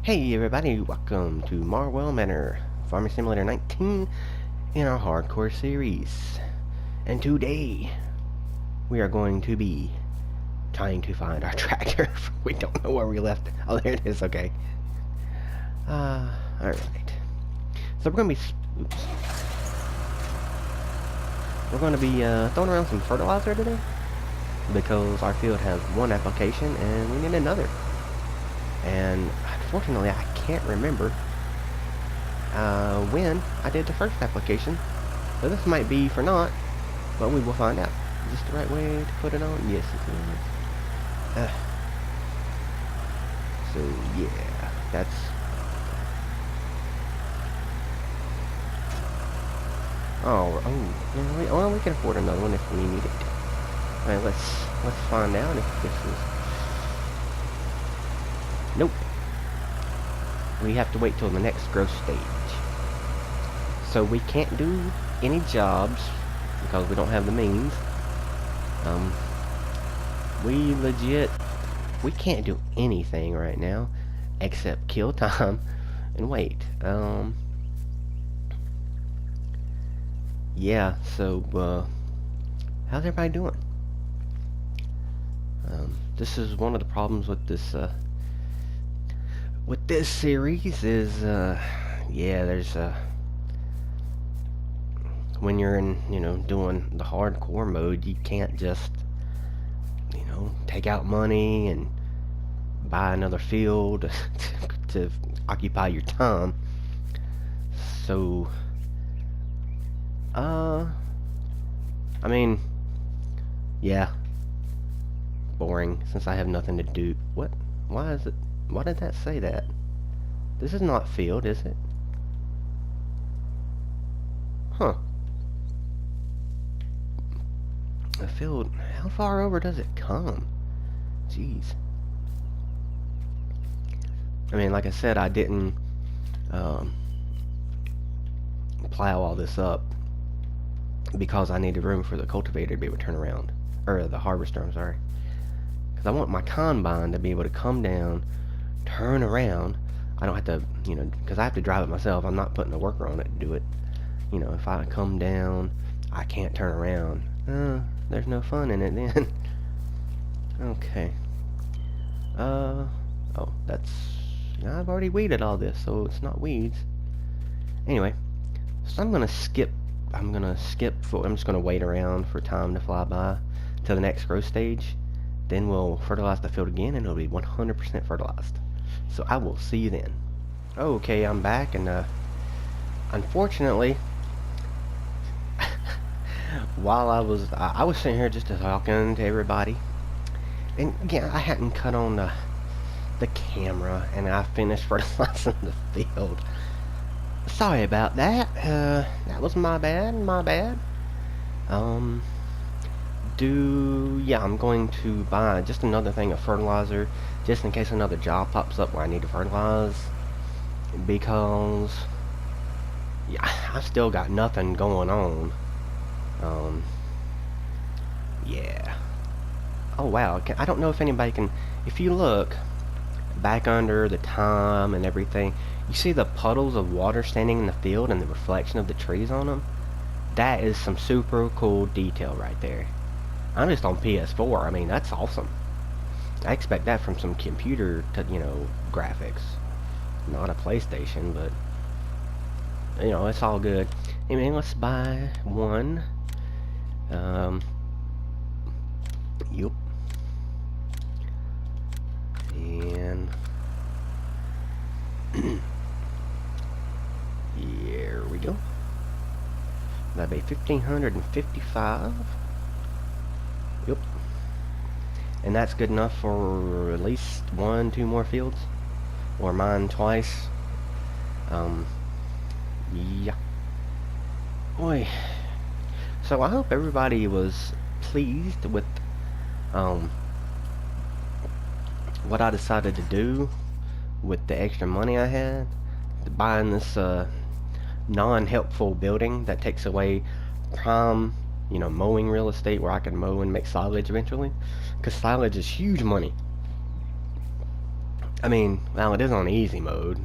Hey everybody, welcome to Marwell Manor, Farming Simulator 19 in our hardcore series. And today, we are going to be trying to find our tractor. We don't know where we left it. Oh, there it is, okay. Alright. So we're going to be... Oops. We're going to be throwing around some fertilizer today, because our field has one application and we need another. And unfortunately, I can't remember when I did the first application. So this might be for naught, but we will find out. Is this the right way to put it on? Yes, it is. So yeah, that's... well, we can afford another one if we need it. Alright, let's find out if this is... Nope. We have to wait till the next growth stage. So we can't do any jobs because we don't have the means. We can't do anything right now except kill time and wait. Yeah, so how's everybody doing? This is one of the problems with this series is, yeah, there's, when you're in, doing the hardcore mode, you can't just, take out money and buy another field to occupy your time. So, I mean, yeah, boring, since I have nothing to do. What? Why is it? Why did that say that? This is not field, is it? Huh. The field, how far over does it come? Jeez. I mean, like I said, I didn't plow all this up because I needed room for the cultivator to be able to turn around. Or the harvester, I'm sorry. Because I want my combine to be able to come down, turn around. I don't have to, because I have to drive it myself. I'm not putting a worker on it to do it. If I come down, I can't turn around. There's no fun in it then. Okay. Oh, that's... I've already weeded all this, so it's not weeds. Anyway, so I'm just gonna wait around for time to fly by till the next growth stage. Then we'll fertilize the field again, and it'll be 100% fertilized. So I will see you then. Okay, I'm back, and unfortunately, while I was sitting here just talking to everybody, and yeah, I hadn't cut on the camera, and I finished fertilizing the field. Sorry about that. That was my bad. I'm going to buy just another thing of fertilizer, just in case another job pops up where I need to fertilize, because yeah, I still got nothing going on. Yeah. Oh wow, I don't know if anybody can, if you look back under the time and everything, you see the puddles of water standing in the field and the reflection of the trees on them? That is some super cool detail right there. I'm just on PS4. I mean, that's awesome. I expect that from some computer graphics. Not a PlayStation, but it's all good. I mean, let's buy one. Yup. And here we go. That'd be 1,555. Yep. And that's good enough for at least 1-2 more fields. Or mine twice. Yeah. Boy. So I hope everybody was pleased with what I decided to do with the extra money I had. Buying this non-helpful building that takes away prime mowing real estate where I can mow and make silage eventually, because silage is huge money. I mean, well, it is on easy mode.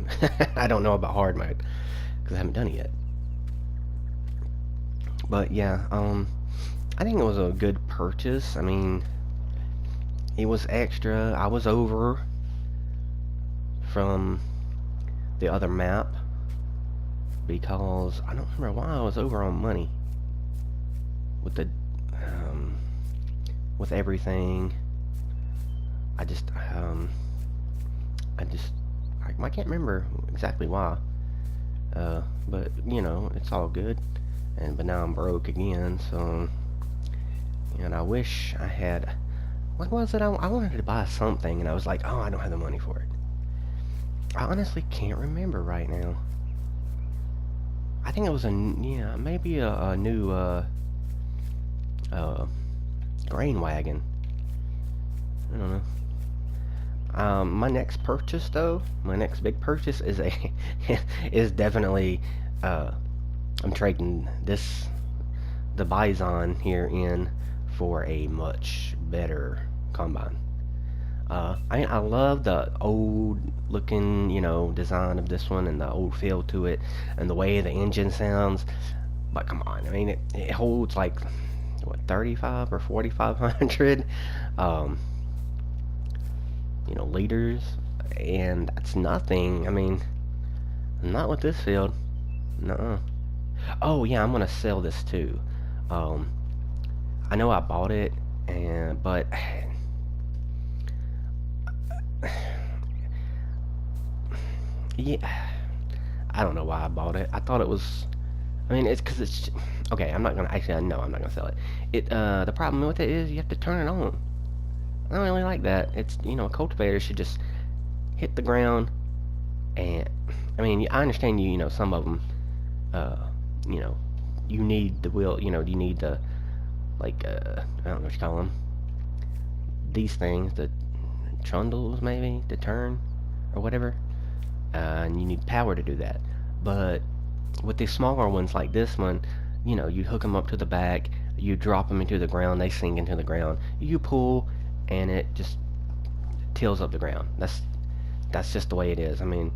I don't know about hard mode because I haven't done it yet. But yeah, I think it was a good purchase. I mean, it was extra. I was over from the other map because I don't remember why I was over on money with the um, with everything. I just I just I can't remember exactly why. But you know, it's all good. But now I'm broke again, so and I wish I had. What was it? I wanted to buy something, and I was like, oh, I don't have the money for it. I honestly can't remember right now. I think it was yeah, maybe a new uh, grain wagon. I don't know. My next purchase, though, my next big purchase is a is definitely I'm trading the Bison here in for a much better combine. I love the old looking, design of this one and the old feel to it and the way the engine sounds. But come on, I mean, it holds like, what, 35 or 4,500, um, liters, and that's nothing. I mean, not with this field. Nuh-uh. Oh yeah, I'm gonna sell this too. Um, I know I bought it, but yeah, I don't know why I bought it. I thought it was. I mean, it's because it's okay. I'm not gonna actually. No, I'm not gonna sell it. The problem with it is you have to turn it on. I don't really like that. It's a cultivator should just hit the ground, and I mean, I understand some of them. Uh, you know, you need the wheel. You need the like I don't know what you call them. These things, the trundles maybe to turn or whatever, and you need power to do that. But with these smaller ones like this one, you hook them up to the back, you drop them into the ground, they sink into the ground. You pull, and it just tills up the ground. That's just the way it is. I mean,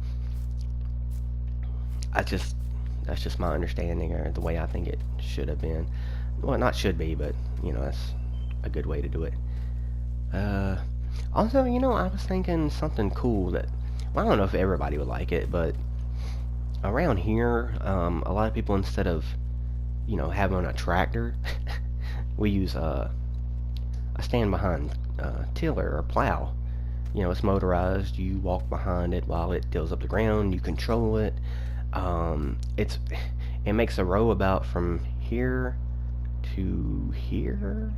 that's just my understanding or the way I think it should have been. Well, not should be, but that's a good way to do it. Also, I was thinking something cool that, well, I don't know if everybody would like it, but around here, a lot of people, instead of, having a tractor, we use a stand behind tiller or plow. It's motorized. You walk behind it while it tills up the ground. You control it. It makes a row about from here to here.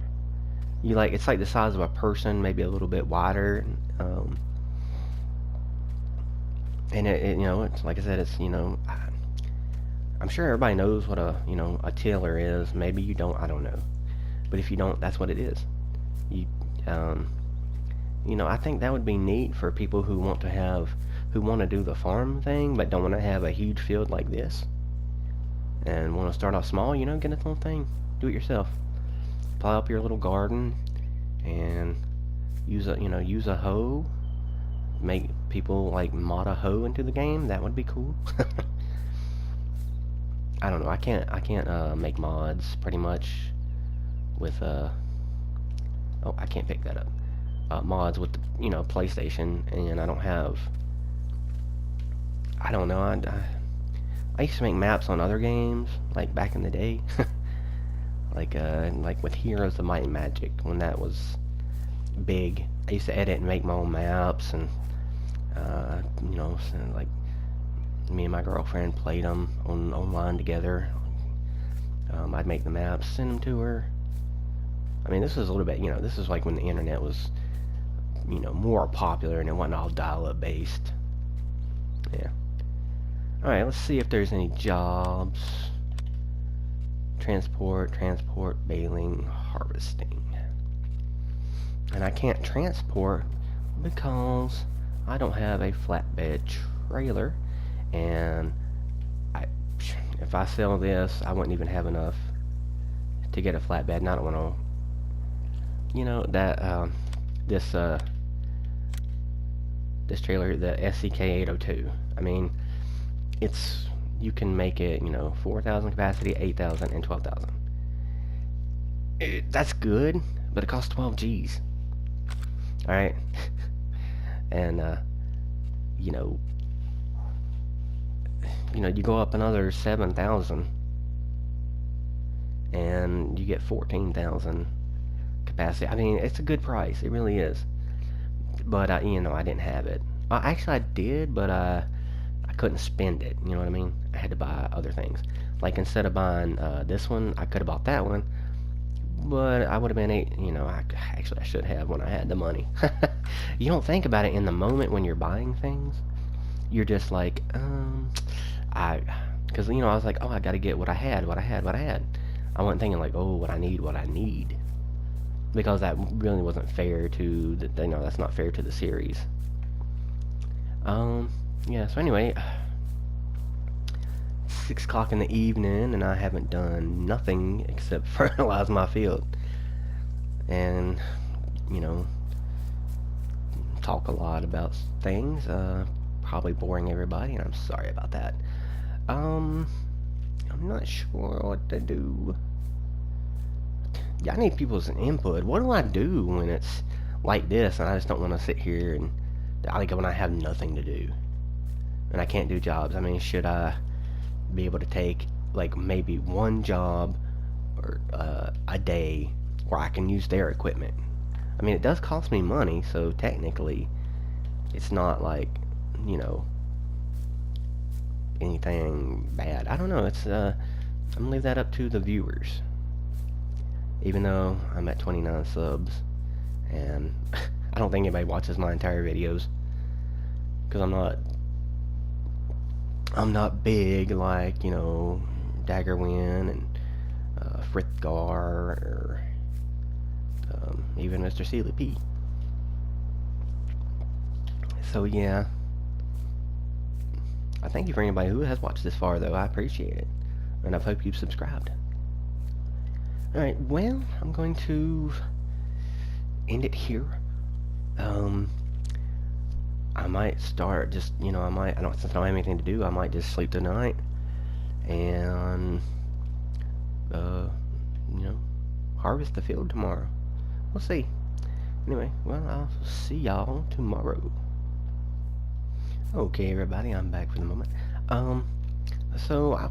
It's like the size of a person, maybe a little bit wider. And it's like I said, it's I'm sure everybody knows what a tiller is. Maybe you don't. I don't know. But if you don't, that's what it is. You I think that would be neat for people who want to do the farm thing, but don't want to have a huge field like this, and want to start off small. Get a little thing, do it yourself. Plow up your little garden, and use a hoe. Make people like mod a hoe into the game. That would be cool. I don't know. I can't make mods pretty much with oh, I can't pick that up. Mods with the PlayStation, and I don't have. I don't know. I used to make maps on other games like back in the day, like with Heroes of Might and Magic when that was big. I used to edit and make my own maps, and so, like me and my girlfriend played them online together. I'd make the maps, send them to her. I mean, this was a little bit, this is like when the internet was, more popular and it wasn't all dial-up based. Yeah. Alright, let's see if there's any jobs. Transport, baling, harvesting. And I can't transport because I don't have a flatbed trailer, and if I sell this, I wouldn't even have enough to get a flatbed, and I don't want to, this This trailer, the SCK-802. I mean, it's, you can make it, 4,000 capacity, 8,000, and 12,000. That's good, but it costs 12 G's. Alright? And, you know, you go up another 7,000, and you get 14,000 capacity. I mean, it's a good price. It really is. But, I didn't have it. Actually, I did, but, I couldn't spend it. You know what I mean? I had to buy other things. Like, instead of buying this one, I could have bought that one. But I would have been, I should have when I had the money. You don't think about it in the moment when you're buying things. You're just like, because, I was like, oh, I got to get what I had. I wasn't thinking like, oh, what I need. Because that really wasn't fair to, that's not fair to the series. Yeah, so anyway, 6 o'clock in the evening, and I haven't done nothing except fertilize my field. And, talk a lot about things, probably boring everybody, and I'm sorry about that. I'm not sure what to do. Yeah, I need people's input. What do I do when it's like this, and I just don't want to sit here and, like, when I have nothing to do, and I can't do jobs? I mean, should I be able to take, like, maybe one job or a day where I can use their equipment? I mean, it does cost me money, so technically it's not like, anything bad. I don't know. It's I'm gonna leave that up to the viewers. Even though I'm at 29 subs, and I don't think anybody watches my entire videos, because I'm not big like, Daggerwin and Frithgar, or even Mr. Sealy P. So yeah, I thank you for anybody who has watched this far, though. I appreciate it, and I hope you've subscribed. Alright, well, I'm going to end it here. I might start just, since I don't have anything to do, I might just sleep tonight, and, harvest the field tomorrow. We'll see. Anyway, well, I'll see y'all tomorrow. Okay, everybody, I'm back for the moment. So I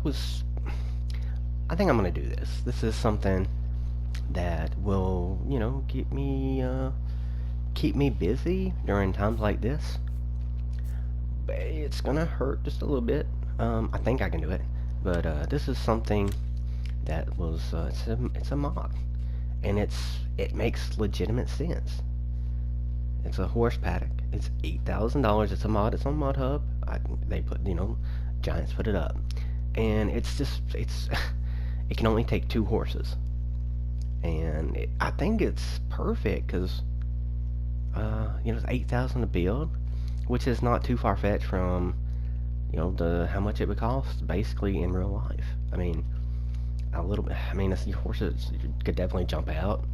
think I'm gonna do this. This is something that will, keep me busy during times like this. But it's gonna hurt just a little bit. I think I can do it. But this is something that was, it's a mod, and it makes legitimate sense. It's a horse paddock. It's $8,000. It's a mod. It's on Mod Hub. They put, Giants put it up, and it can only take 2 horses, and I think it's perfect because, it's 8,000 to build, which is not too far fetched from, how much it would cost basically in real life. I mean, a little bit. I mean, your horses could definitely jump out.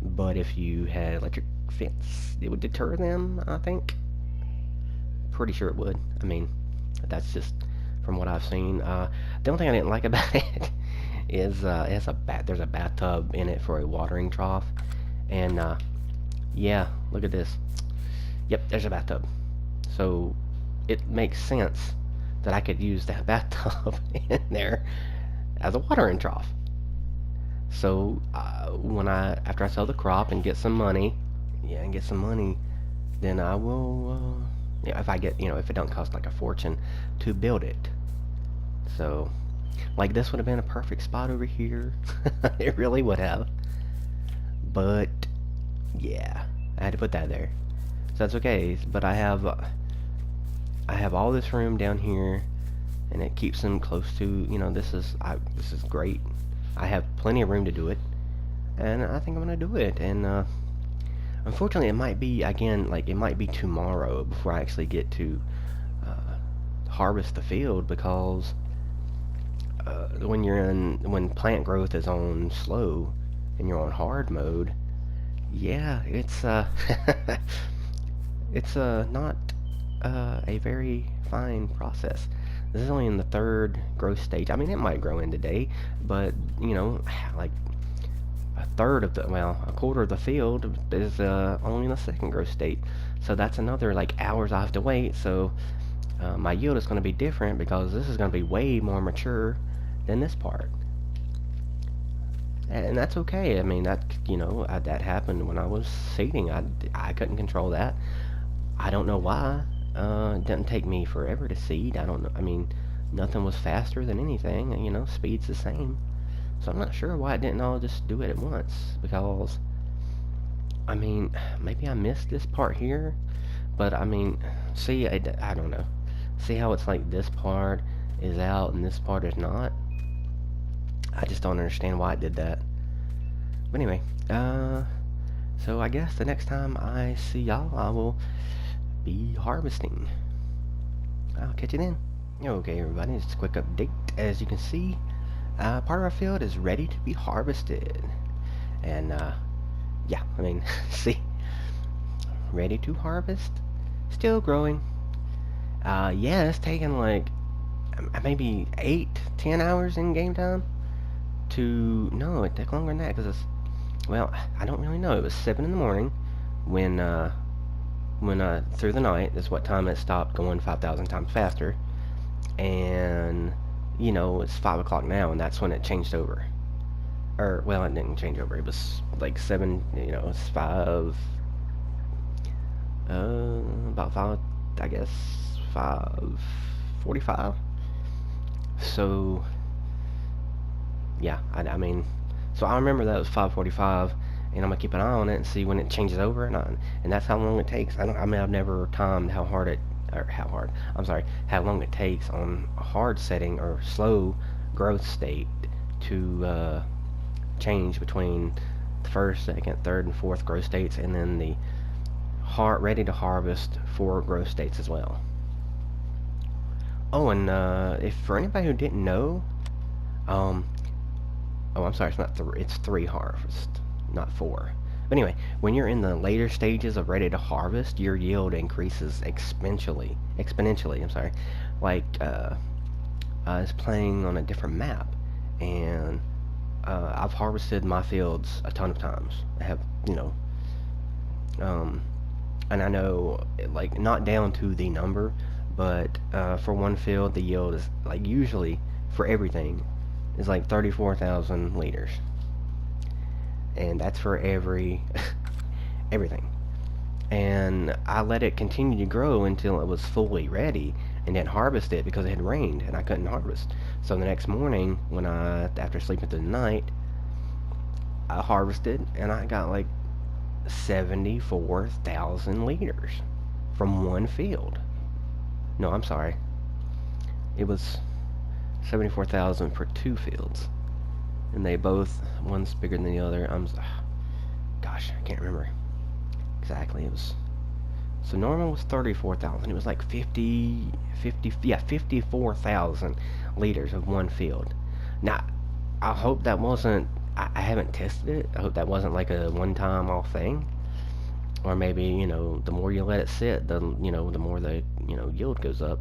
But if you had electric fence, it would deter them, I think. Pretty sure it would. I mean, that's just from what I've seen. The only thing I didn't like about it is there's a bathtub in it for a watering trough. And yeah, look at this. Yep, there's a bathtub. So it makes sense that I could use that bathtub in there as a watering trough. So after I sell the crop and get some money, then I will, if I get, if it don't cost like a fortune to build it. So, like, this would have been a perfect spot over here. It really would have. But yeah, I had to put that there. So that's okay. But I have all this room down here, and it keeps them close to, this is great. I have plenty of room to do it, and I think I'm gonna do it. And unfortunately, it might be, again, like, it might be tomorrow before I actually get to harvest the field, because when plant growth is on slow and you're on hard mode, yeah, it's It's not a very fine process. This is only in the third growth stage. I mean, it might grow in today, but you know, like a quarter of the field is only in the second growth state. So that's another like hours I have to wait. So my yield is going to be different because this is going to be way more mature than this part. And that's okay. I mean, that happened when I was seeding. I couldn't control that. I don't know why. It didn't take me forever to seed. I don't know. I mean, nothing was faster than anything. And, speed's the same. So I'm not sure why it didn't all just do it at once. Because, I mean, maybe I missed this part here. But, I mean, see, I don't know. See how it's like this part is out and this part is not? I just don't understand why it did that. But anyway, so I guess the next time I see y'all, I will be harvesting. I'll catch you then. Okay, everybody, just a quick update. As you can see, part of our field is ready to be harvested. And, yeah, I mean, see, ready to harvest, still growing. Yeah, it's taking like maybe 8-10 hours in game time no, it took longer than that because well, I don't really know. It was 7 in the morning when through the night is what time it stopped going 5,000 times faster, and it's 5 o'clock now, and that's when it changed over. Or well, it didn't change over. It was like 7. It's 5. About 5. I guess 5:45. So yeah, I mean, so I remember that it was 5:45, and I'm gonna keep an eye on it and see when it changes over, and that's how long it takes. I mean, I've never timed how long it takes on a hard setting or slow growth state to change between the first, second, third, and fourth growth states, and then the ready to harvest 4 growth states as well. Oh, and if for anybody who didn't know, oh, I'm sorry, it's not 3. It's 3 harvest, not 4. But anyway, when you're in the later stages of ready to harvest, your yield increases exponentially. I'm sorry. Like, I was playing on a different map, and I've harvested my fields a ton of times. I have, and I know, like, not down to the number, but for one field, the yield is, like, usually, for everything, is like 34,000 liters, and that's for everything. And I let it continue to grow until it was fully ready, and then harvest it because it had rained and I couldn't harvest. So the next morning, after sleeping through the night, I harvested, and I got like 74,000 liters from one field. No, I'm sorry, it was 74,000 for 2 fields, and they both, one's bigger than the other. Gosh, I can't remember exactly. It was, so normal was 34,000. It was like 54,000 liters of one field. Now, I hope that wasn't, I haven't tested it. I hope that wasn't like a one-time off thing, or maybe the more you let it sit, the more the yield goes up.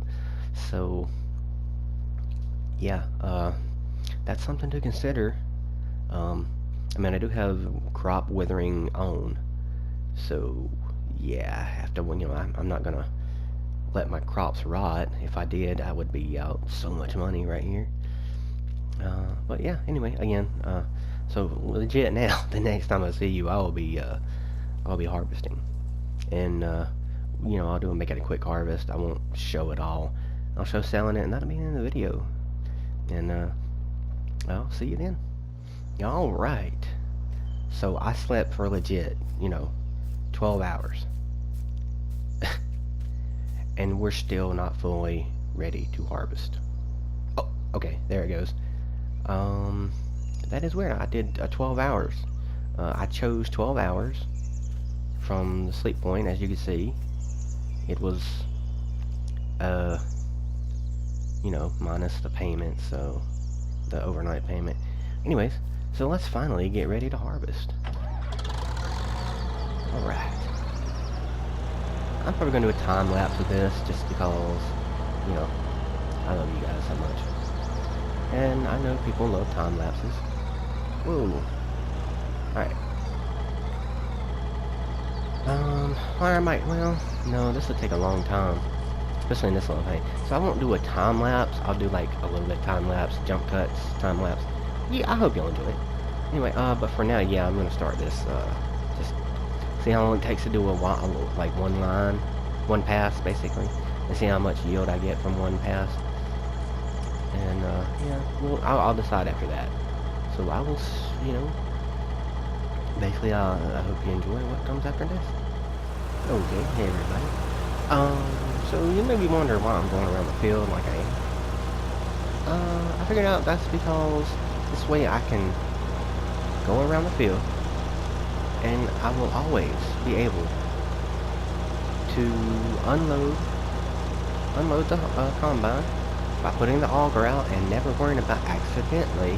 So yeah, that's something to consider. I mean, I do have crop withering on, so yeah, I have to, I'm not gonna let my crops rot. If I did, I would be out so much money right here. But yeah, anyway, again, so legit now, the next time I see you, I'll be harvesting, and I'll make it a quick harvest. I won't show it all. I'll show selling it, and that'll be in the video. And I'll see you then. Alright, so I slept for legit 12 hours and we're still not fully ready to harvest. Oh, okay, there it goes. That is weird. I did 12 hours. I chose 12 hours from the sleep point. As you can see, it was minus the payment, so the overnight payment. Anyways, so let's finally get ready to harvest. Alright. I'm probably gonna do a time lapse with this just because, you know, I love you guys so much. And I know people love time lapses. Whoa. Alright. Or I might, well, no, this will take a long time. Especially in this little thing. So I won't do a time lapse. I'll do like a little bit time lapse, jump cuts, time lapse. Yeah, I hope you'll enjoy it. Anyway, but for now, yeah, I'm gonna start this. Just see how long it takes to do like one line, one pass, basically, and see how much yield I get from one pass. And yeah, well, I'll decide after that. So I will, you know, basically, I hope you enjoy what comes after this. Okay, hey everybody. So you may be wondering why I'm going around the field like I am. I figured out that's because this way I can go around the field and I will always be able to unload the combine by putting the auger out and never worrying about accidentally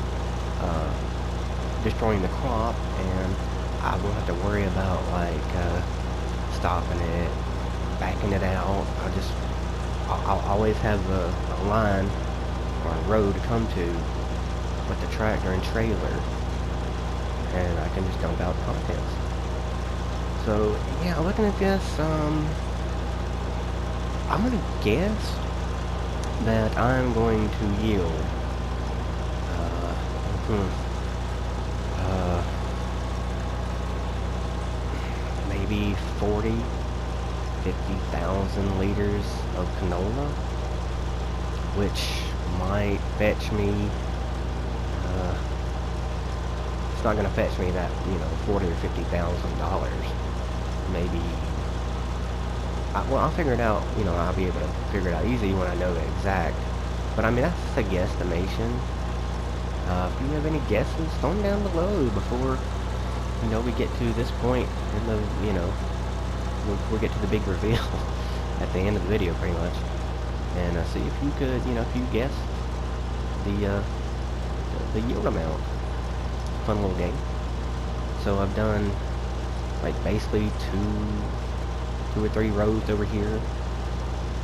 destroying the crop, and I won't have to worry about like stopping it, backing it out. I'll always have a line or a road to come to with the tractor and trailer, and I can just dump out contents. So yeah, looking at this, I'm gonna guess that I'm going to yield maybe 50,000 liters of canola, which might fetch me, it's not gonna fetch me that, you know, $40,000 or $50,000. Maybe, well, I'll figure it out, you know, I'll be able to figure it out easy when I know the exact, but I mean, that's a guesstimation. If you have any guesses, throw them down below before, you know, we get to this point in the, you know, we'll get to the big reveal at the end of the video, pretty much. And see if you could, you know, if you guess the yield amount. Fun little game. So I've done like basically two or three rows over here.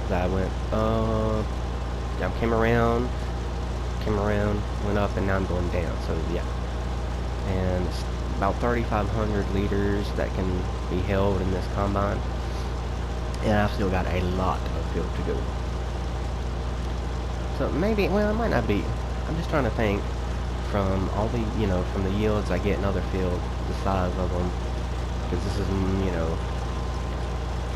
I went I came around, went up, and now I'm going down. So yeah, and it's about 3,500 liters that can be held in this combine, and I've still got a lot of field to go. So maybe, well, it might not be. I'm just trying to think from all the, you know, from the yields I get in other fields, the size of them, because this is, you know,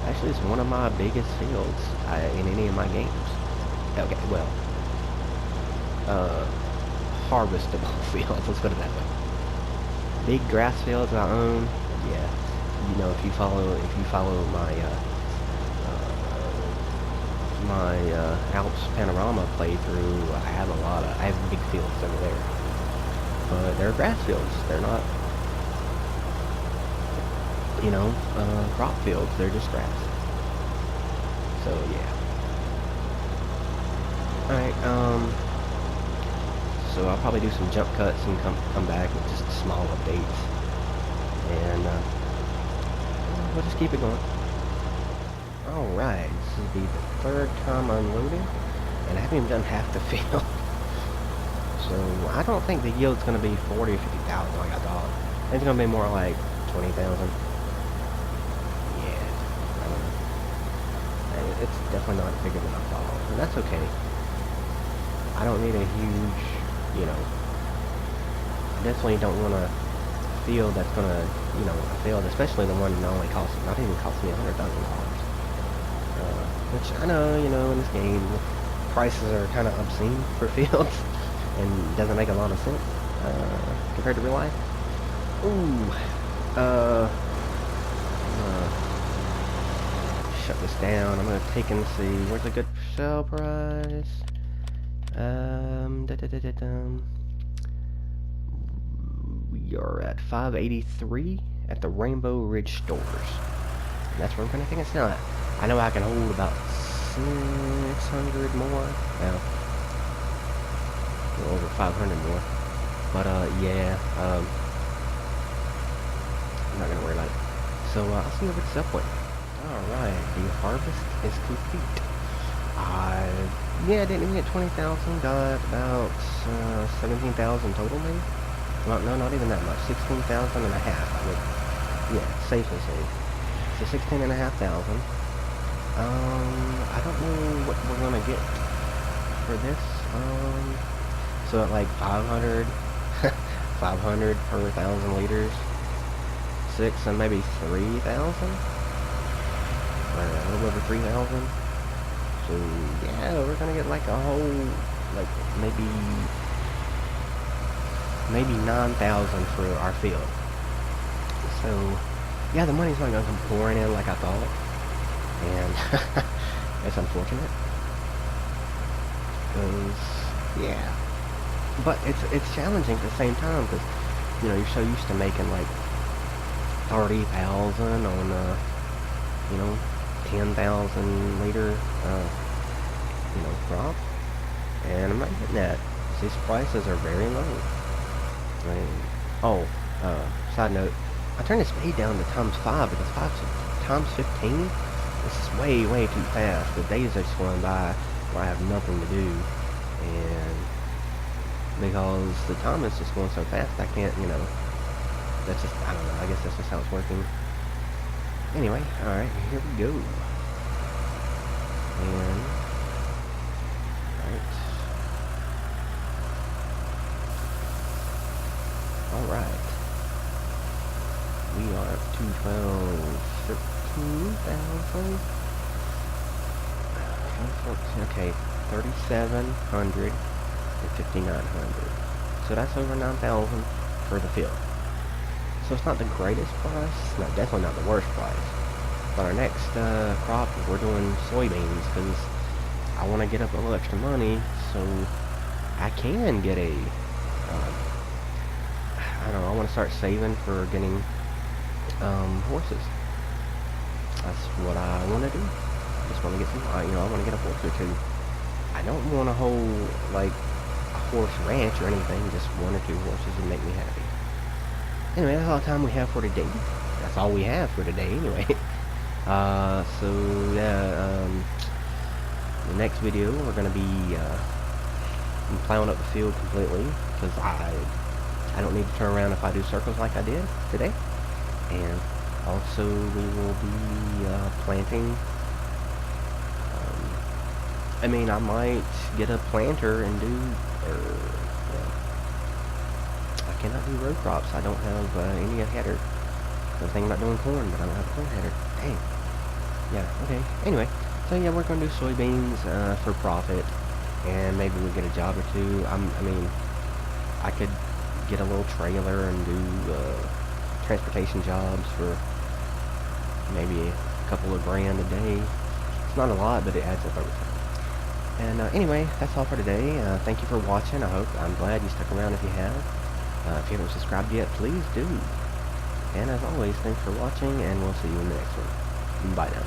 actually it's one of my biggest fields in any of my games. Okay, well, harvestable fields, let's put it that way. Big grass fields I own, yeah, you know, if you follow my Alps Panorama playthrough, I have big fields over there, but they're grass fields, they're not, you know, crop fields, they're just grass. So yeah. Alright, so I'll probably do some jump cuts and come back with just small updates, and we'll just keep it going. Alright, this will be the third time unloading, and I haven't even done half the field. So I don't think the yield's going to be 40 or 50,000 like I thought. It's going to be more like 20,000. Yeah, I don't know. It's definitely not bigger than I thought, and that's okay. I don't need a huge, you know, I definitely don't want a field that's going to, you know, a field, especially the one that only costs, not even cost me $100,000. Which I know, you know, in this game, prices are kind of obscene for fields, and doesn't make a lot of sense, compared to real life. Ooh, I'm gonna shut this down. I'm gonna take and see, where's a good sell price? We are at 583 at the Rainbow Ridge stores. And that's where I'm gonna take and sell it. I know I can hold about 600 more. Yeah. Over 500 more. But, yeah, I'm not gonna worry about it. So, I'll see you over at the sell point. Alright, the harvest is complete. Yeah, didn't even hit 20,000, got about 17,000 total maybe? Well, no, not even that much, 16,000 and a half, I would, yeah, safely say. So 16 and a half thousand. I don't know what we're gonna get for this. So at like 500, 500 per 1,000 liters, 6 and maybe 3,000, or a little over 3,000. So yeah, we're gonna get like a whole, like maybe 9,000 for our field. So yeah, the money's not gonna come pouring in like I thought, and it's unfortunate. Because yeah, but it's challenging at the same time because you know you're so used to making like 30,000 on you know 10,000 liter crop, and I'm not getting that. These prices are very low. I mean, oh, side note, I turned the speed down to ×5 because 5 times 15. This is way too fast. The days are just going by where I have nothing to do, and because the time is just going so fast, I can't, that's just, I don't know, I guess that's just how it's working. Anyway, alright, here we go. And, alright. We are up to 13,000. Okay, 3,700 and 5,900. So that's over 9,000 for the field. So it's not the greatest price, definitely not the worst price. But our next crop, we're doing soybeans because I want to get up a little extra money so I can get a, I don't know, I want to start saving for getting horses. That's what I want to do. Just want to get some, I want to get a horse or two. I don't want a whole, like, a horse ranch or anything, just 1 or 2 horses would make me happy. Anyway, that's all the time we have for today. That's all we have for today, anyway. So, yeah, the next video, we're going to be, plowing up the field completely, because I don't need to turn around if I do circles like I did today. And also, we will be, planting. I mean, I might get a planter and do, I cannot do row crops. I don't have any header. I was thinking about doing corn, but I don't have a corn header. Dang. Yeah, okay. Anyway, so yeah, we're going to do soybeans for profit, and maybe we'll get a job or two. I mean, I could get a little trailer and do transportation jobs for maybe a couple of grand a day. It's not a lot, but it adds up over time. And anyway, that's all for today. Thank you for watching. I'm glad you stuck around if you have. If you haven't subscribed yet, please do. And as always, thanks for watching, and we'll see you in the next one. Bye now.